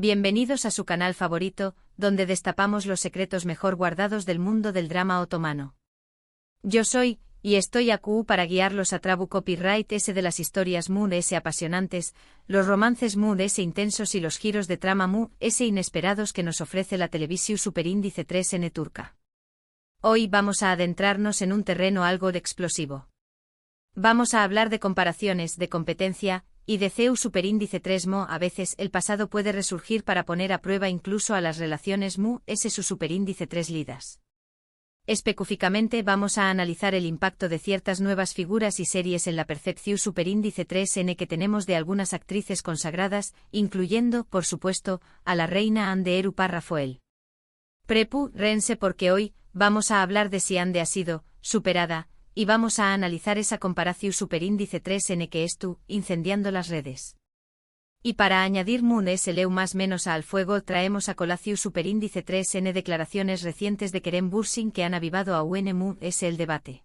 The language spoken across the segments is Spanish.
Bienvenidos a su canal favorito, donde destapamos los secretos mejor guardados del mundo del drama otomano. Yo soy, y estoy aquí para guiarlos a Trabu Copyright S de las historias Mood S apasionantes, los romances Mood S intensos y los giros de trama Mood S inesperados que nos ofrece la televisión Superíndice 3N turca. Hoy vamos a adentrarnos en un terreno algo explosivo. Vamos a hablar de comparaciones, de competencia, y de CEU Superíndice 3 a veces el pasado puede resurgir para poner a prueba incluso a las relaciones Mu S su Superíndice 3 lidas. Específicamente vamos a analizar el impacto de ciertas nuevas figuras y series en la percepción Superíndice 3N que tenemos de algunas actrices consagradas, incluyendo, por supuesto, a la reina Hande Rafael. Prepu, rense porque hoy vamos a hablar de si Hande ha sido superada, y vamos a analizar esa comparación Superíndice 3N que es tú, incendiando las redes. Y para añadir Mood S leu más menos al fuego traemos a colación Superíndice 3N declaraciones recientes de Kerem Bürsin que han avivado a Mood S el debate.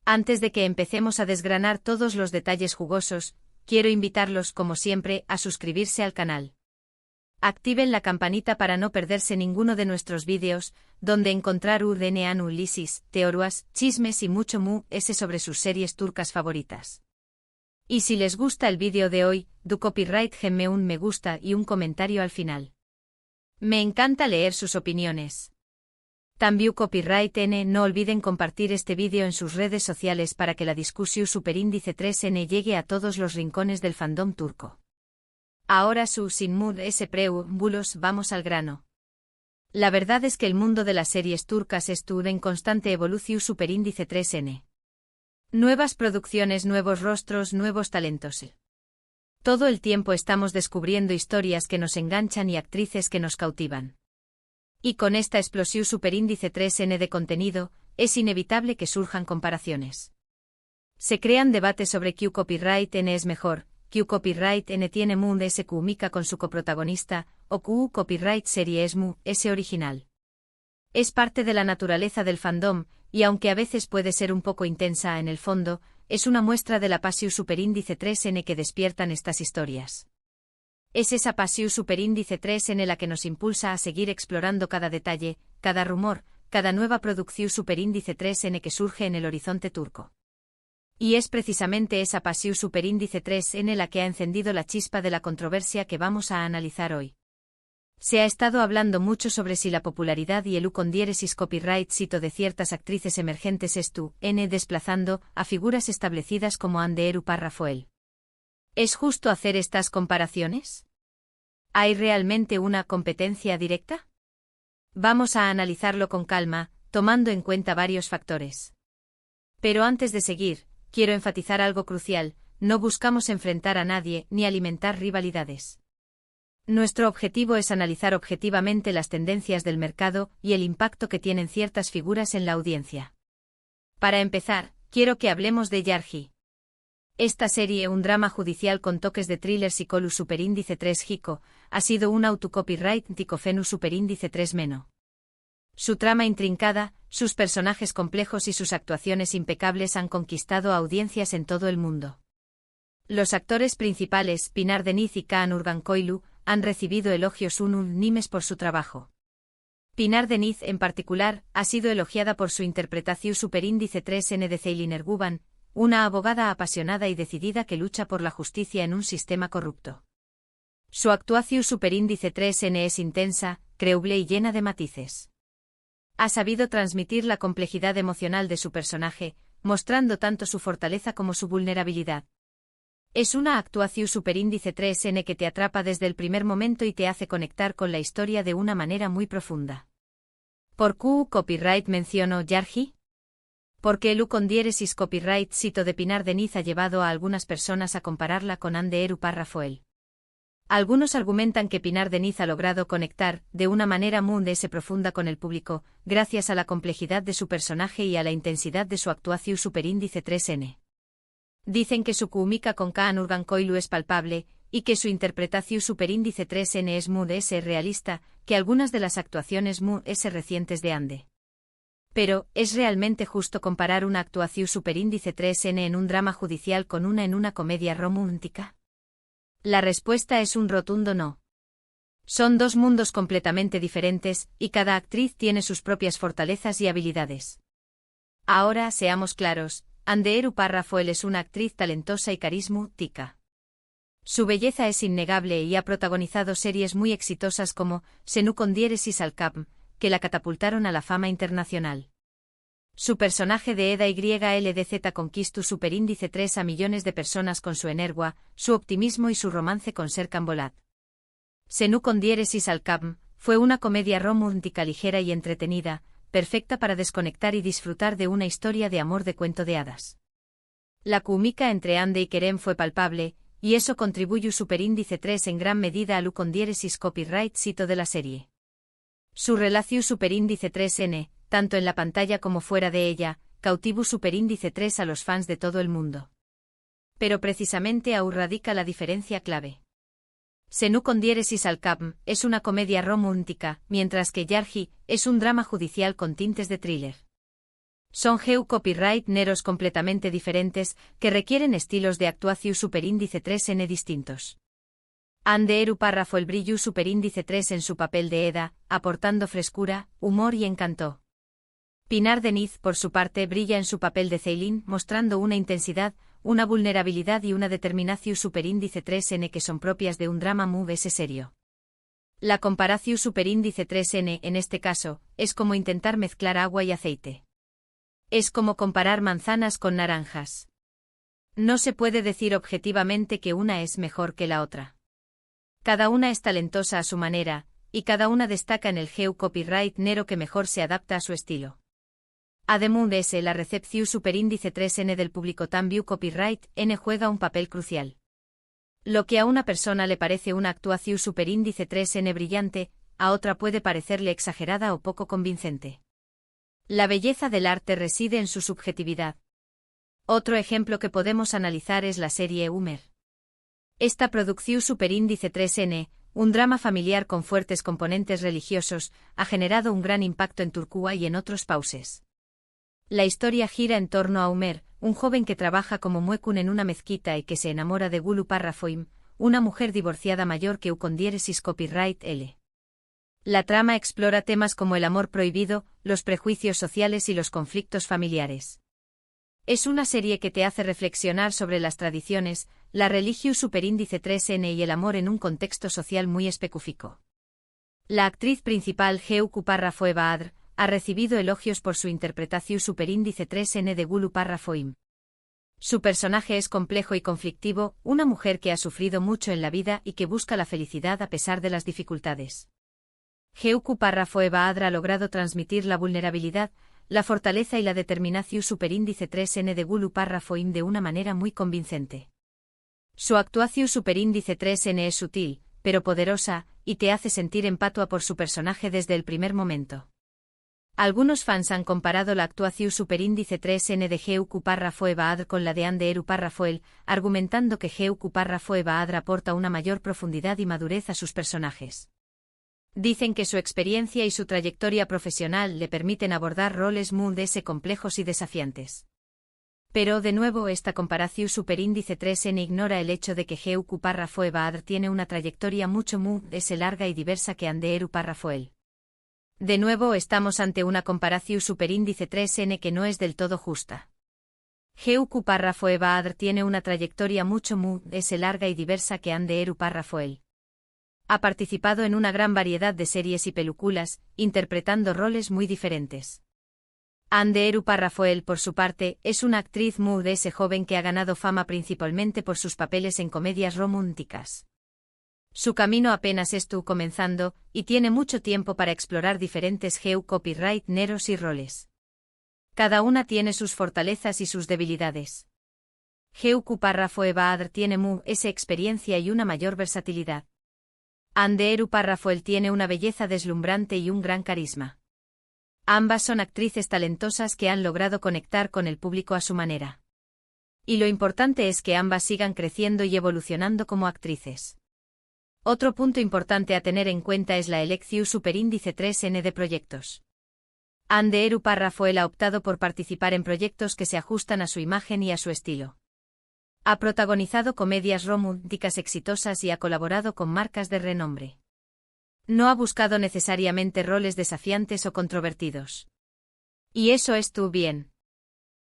Antes de que empecemos a desgranar todos los detalles jugosos, quiero invitarlos como siempre a suscribirse al canal. Activen la campanita para no perderse ninguno de nuestros vídeos, donde encontrar análisis, teorías, chismes y mucho Mood S sobre sus series turcas favoritas. Y si les gusta el vídeo de hoy, do copyright genme un me gusta y un comentario al final. Me encanta leer sus opiniones. También copyright N no olviden compartir este vídeo en sus redes sociales para que la discusión Superíndice 3N llegue a todos los rincones del fandom turco. Ahora sin Mood S preámbulos vamos al grano. La verdad es que el mundo de las series turcas estuvo en constante evolución Superíndice 3N. Nuevas producciones, nuevos rostros, nuevos talentos. Todo el tiempo estamos descubriendo historias que nos enganchan y actrices que nos cautivan. Y con esta explosión Superíndice 3N de contenido, es inevitable que surjan comparaciones. Se crean debates sobre qué copyright N es mejor, qué copyright N tiene Mood S Kumika con su coprotagonista, o qué copyright serie es Mood S original. Es parte de la naturaleza del fandom, y aunque a veces puede ser un poco intensa en el fondo, es una muestra de la pasión Superíndice 3N que despiertan estas historias. Es esa pasión Superíndice 3N la que nos impulsa a seguir explorando cada detalle, cada rumor, cada nueva producción Superíndice 3N que surge en el horizonte turco. Y es precisamente esa pasión Superíndice 3N la que ha encendido la chispa de la controversia que vamos a analizar hoy. Se ha estado hablando mucho sobre si la popularidad y el condiéresis copyright cito de ciertas actrices emergentes desplazando a figuras establecidas como Hande Rafael. ¿Es justo hacer estas comparaciones? ¿Hay realmente una competencia directa? Vamos a analizarlo con calma, tomando en cuenta varios factores. Pero antes de seguir, quiero enfatizar algo crucial: no buscamos enfrentar a nadie ni alimentar rivalidades. Nuestro objetivo es analizar objetivamente las tendencias del mercado y el impacto que tienen ciertas figuras en la audiencia. Para empezar, quiero que hablemos de Yargi. Esta serie, un drama judicial con toques de thriller psicólogo Superíndice 3 Hico, ha sido un autocopyright Ticofenu Superíndice 3 Meno. Su trama intrincada, sus personajes complejos y sus actuaciones impecables han conquistado a audiencias en todo el mundo. Los actores principales, Pinar Deniz y Kaan Urgankoğlu, han recibido elogios unánimes por su trabajo. Pinar Deniz, en particular, ha sido elogiada por su interpretación Superíndice 3N de Ceylin Erguvan, una abogada apasionada y decidida que lucha por la justicia en un sistema corrupto. Su actuación Superíndice 3N es intensa, creíble y llena de matices. Ha sabido transmitir la complejidad emocional de su personaje, mostrando tanto su fortaleza como su vulnerabilidad. Es una actuación Superíndice 3N que te atrapa desde el primer momento y te hace conectar con la historia de una manera muy profunda. ¿Por qué copyright menciono Yargi? Porque el condiéresis copyright cito de Pinar Deniz ha llevado a algunas personas a compararla con Hande Rafael. Algunos argumentan que Pinar Deniz ha logrado conectar, de una manera Mood S profunda con el público, gracias a la complejidad de su personaje y a la intensidad de su actuación Superíndice 3N. Dicen que su química con Kaan Urgankoğlu es palpable, y que su interpretación Superíndice 3N es Mood S realista, que algunas de las actuaciones Mood S recientes de Hande. Pero, ¿es realmente justo comparar una actuación Superíndice 3N en un drama judicial con una en una comedia romántica? La respuesta es un rotundo no. Son dos mundos completamente diferentes, y cada actriz tiene sus propias fortalezas y habilidades. Ahora, seamos claros, Anderu Parrafoel es una actriz talentosa y carismática. Su belleza es innegable y ha protagonizado series muy exitosas como Senu con diéresis al cap, que la catapultaron a la fama internacional. Su personaje de Eda YLDZ conquistó superíndice 3 a millones de personas con su energua, su optimismo y su romance con Serkan Bolat. Senu con diéresis al cap fue una comedia romántica ligera y entretenida, perfecta para desconectar y disfrutar de una historia de amor de cuento de hadas. La química entre Ande y Kerem fue palpable, y eso contribuyó superíndice 3 en gran medida al con diéresis copyright cito de la serie. Su relación superíndice 3N, tanto en la pantalla como fuera de ella, cautivó superíndice 3 a los fans de todo el mundo. Pero precisamente ahí radica la diferencia clave. Senu con diéresis al cap es una comedia romántica, mientras que Yarji es un drama judicial con tintes de thriller. Son copyright neros completamente diferentes, que requieren estilos de actuación superíndice 3N distintos. Anderu Parrafoel brilló superíndice 3 en su papel de Eda, aportando frescura, humor y encanto. Pinar Deniz, por su parte, brilla en su papel de Celine, mostrando una intensidad, una vulnerabilidad y una determinación superíndice 3N que son propias de un drama muy serio. La comparación superíndice 3N, en este caso, es como intentar mezclar agua y aceite. Es como comparar manzanas con naranjas. No se puede decir objetivamente que una es mejor que la otra. Cada una es talentosa a su manera, y cada una destaca en el copyright nero que mejor se adapta a su estilo. Además de ese, la recepción superíndice 3N del público también copyright N juega un papel crucial. Lo que a una persona le parece una actuación superíndice 3N brillante, a otra puede parecerle exagerada o poco convincente. La belleza del arte reside en su subjetividad. Otro ejemplo que podemos analizar es la serie Humer. Esta producción superíndice 3N, un drama familiar con fuertes componentes religiosos, ha generado un gran impacto en Turquía y en otros países. La historia gira en torno a Umer, un joven que trabaja como muecún en una mezquita y que se enamora de Gulu Parrafoim, una mujer divorciada mayor que con diéresis copyright L. La trama explora temas como el amor prohibido, los prejuicios sociales y los conflictos familiares. Es una serie que te hace reflexionar sobre las tradiciones, la religión superíndice 3N y el amor en un contexto social muy específico. La actriz principal Geuku Parrafoe Baadr ha recibido elogios por su interpretación superíndice 3N de Gulu Parrafoim. Su personaje es complejo y conflictivo, una mujer que ha sufrido mucho en la vida y que busca la felicidad a pesar de las dificultades. Geuku Parrafoe Baadr ha logrado transmitir la vulnerabilidad, la fortaleza y la determinación superíndice 3N de Gulu Parrafoim de una manera muy convincente. Su actuación superíndice 3N es sutil, pero poderosa, y te hace sentir empatia por su personaje desde el primer momento. Algunos fans han comparado la actuación superíndice 3N de Geuku Parrafoe Baadr con la de Anderu Parrafoel, argumentando que Geuku Parrafoe Baadr aporta una mayor profundidad y madurez a sus personajes. Dicen que su experiencia y su trayectoria profesional le permiten abordar roles muy complejos y desafiantes. Pero de nuevo esta comparación superíndice 3N ignora el hecho de que Geuku Parrafoe Baadr tiene una trayectoria mucho más larga y diversa que Anderu Parrafoel. De nuevo estamos ante una comparación superíndice 3N que no es del todo justa. Geuku Parrafoe Baadr tiene una trayectoria mucho más larga y diversa que Anderu Parrafoel. Ha participado en una gran variedad de series y películas, interpretando roles muy diferentes. Anderu Parrafoel, por su parte, es una actriz muy joven que ha ganado fama principalmente por sus papeles en comedias románticas. Su camino apenas estuvo comenzando, y tiene mucho tiempo para explorar diferentes copyright neros y roles. Cada una tiene sus fortalezas y sus debilidades. Geuku Parrafoe Baadr tiene esa experiencia y una mayor versatilidad. Anderu Parrafoel tiene una belleza deslumbrante y un gran carisma. Ambas son actrices talentosas que han logrado conectar con el público a su manera. Y lo importante es que ambas sigan creciendo y evolucionando como actrices. Otro punto importante a tener en cuenta es la elección superíndice 3N de proyectos. Anderu Parrafoel ha optado por participar en proyectos que se ajustan a su imagen y a su estilo. Ha protagonizado comedias románticas exitosas y ha colaborado con marcas de renombre. No ha buscado necesariamente roles desafiantes o controvertidos. Y eso es tu bien.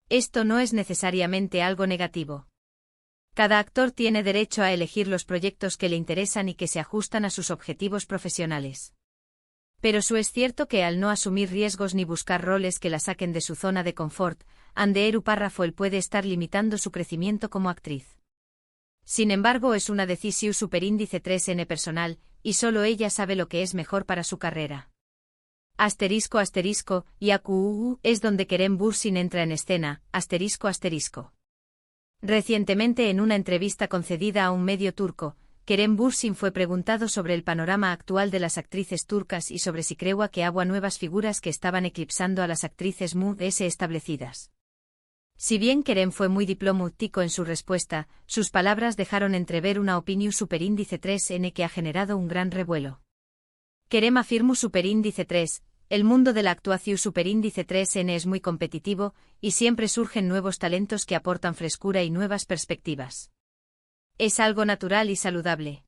Esto no es necesariamente algo negativo. Cada actor tiene derecho a elegir los proyectos que le interesan y que se ajustan a sus objetivos profesionales. Pero es cierto que al no asumir riesgos ni buscar roles que la saquen de su zona de confort, Anderu Parrafoel puede estar limitando su crecimiento como actriz. Sin embargo, es una decisión superíndice 3N personal, y solo ella sabe lo que es mejor para su carrera. Asterisco asterisco, y AQUU es donde Kerem Bürsin entra en escena, asterisco asterisco. Recientemente en una entrevista concedida a un medio turco, Kerem Bürsin fue preguntado sobre el panorama actual de las actrices turcas y sobre si creía que había nuevas figuras que estaban eclipsando a las actrices MUS establecidas. Si bien Kerem fue muy diplomático en su respuesta, sus palabras dejaron entrever una opinión superíndice 3N que ha generado un gran revuelo. Kerem afirmó superíndice 3, el mundo de la actuación superíndice 3N es muy competitivo, y siempre surgen nuevos talentos que aportan frescura y nuevas perspectivas. Es algo natural y saludable.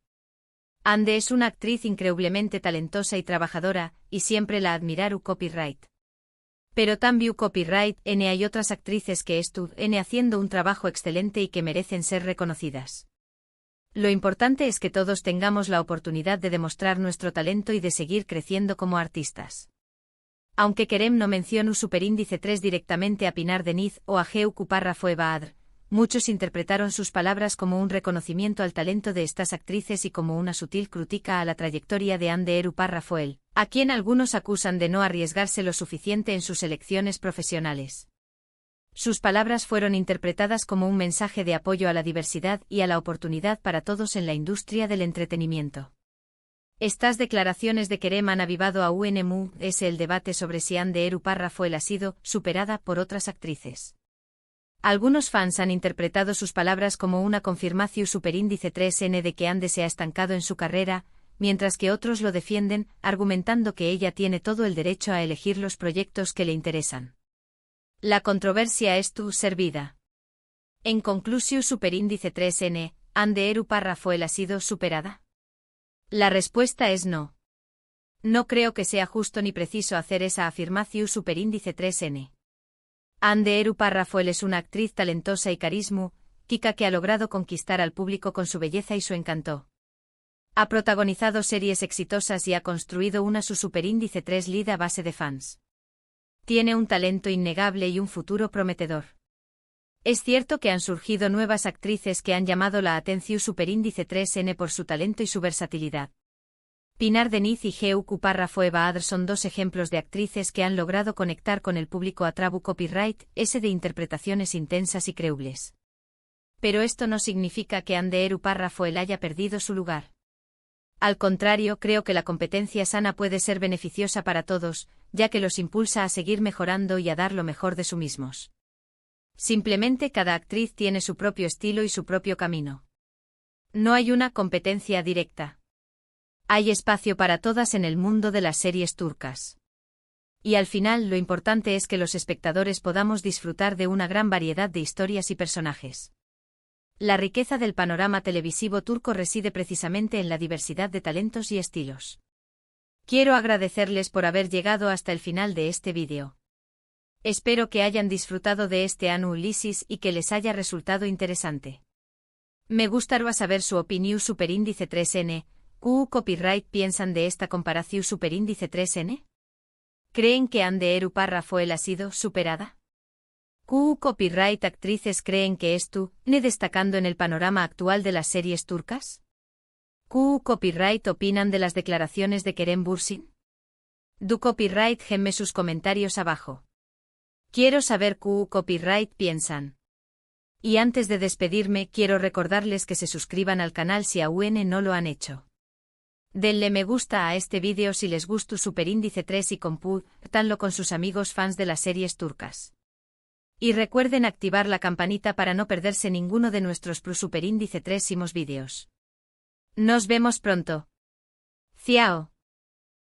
Ande es una actriz increíblemente talentosa y trabajadora, y siempre la admiraru copyright. Pero también copyright N hay otras actrices que están haciendo un trabajo excelente y que merecen ser reconocidas. Lo importante es que todos tengamos la oportunidad de demostrar nuestro talento y de seguir creciendo como artistas. Aunque Kerem no mencionó superíndice 3 directamente a Pinar Deniz o a Geuku Parrafoe Baadr, muchos interpretaron sus palabras como un reconocimiento al talento de estas actrices y como una sutil crítica a la trayectoria de Anderu Parrafoel, a quien algunos acusan de no arriesgarse lo suficiente en sus elecciones profesionales. Sus palabras fueron interpretadas como un mensaje de apoyo a la diversidad y a la oportunidad para todos en la industria del entretenimiento. Estas declaraciones de Kerem han avivado a UNMU el debate sobre si Anderu Parrafoel ha sido superada por otras actrices. Algunos fans han interpretado sus palabras como una confirmación superíndice 3N de que Ande se ha estancado en su carrera, mientras que otros lo defienden, argumentando que ella tiene todo el derecho a elegir los proyectos que le interesan. La controversia es servida. En conclusión, superíndice 3N, Anderu Parrafoel ha sido superada. La respuesta es no. No creo que sea justo ni preciso hacer esa afirmación superíndice 3N. Anderu Parrafoel es una actriz talentosa y carismática que ha logrado conquistar al público con su belleza y su encanto. Ha protagonizado series exitosas y ha construido una su superíndice 3 lida base de fans. Tiene un talento innegable y un futuro prometedor. Es cierto que han surgido nuevas actrices que han llamado la atención superíndice 3N por su talento y su versatilidad. Pinar Deniz y Geuku Parrafoe Baadr son dos ejemplos de actrices que han logrado conectar con el público a través copyright de interpretaciones intensas y creíbles. Pero esto no significa que Anderu Parrafoel haya perdido su lugar. Al contrario, creo que la competencia sana puede ser beneficiosa para todos, ya que los impulsa a seguir mejorando y a dar lo mejor de sí mismos. Simplemente cada actriz tiene su propio estilo y su propio camino. No hay una competencia directa. Hay espacio para todas en el mundo de las series turcas. Y al final lo importante es que los espectadores podamos disfrutar de una gran variedad de historias y personajes. La riqueza del panorama televisivo turco reside precisamente en la diversidad de talentos y estilos. Quiero agradecerles por haber llegado hasta el final de este vídeo. Espero que hayan disfrutado de este análisis y que les haya resultado interesante. Me gustaría saber su opinión superíndice 3N, ¿Qué copyright piensan de esta comparación superíndice 3N? ¿Creen que Anderu Parrafoel ha sido superada? ¿Qué copyright actrices creen que ne destacando en el panorama actual de las series turcas? ¿Qué copyright opinan de las declaraciones de Kerem Bürsin? Du copyright gemme sus comentarios abajo. Quiero saber qué copyright piensan. Y antes de despedirme quiero recordarles que se suscriban al canal si aún no lo han hecho. Denle me gusta a este vídeo si les gustó superíndice 3 y compártanlo con sus amigos fans de las series turcas. Y recuerden activar la campanita para no perderse ninguno de nuestros superíndice 3 vídeos. Nos vemos pronto. Ciao.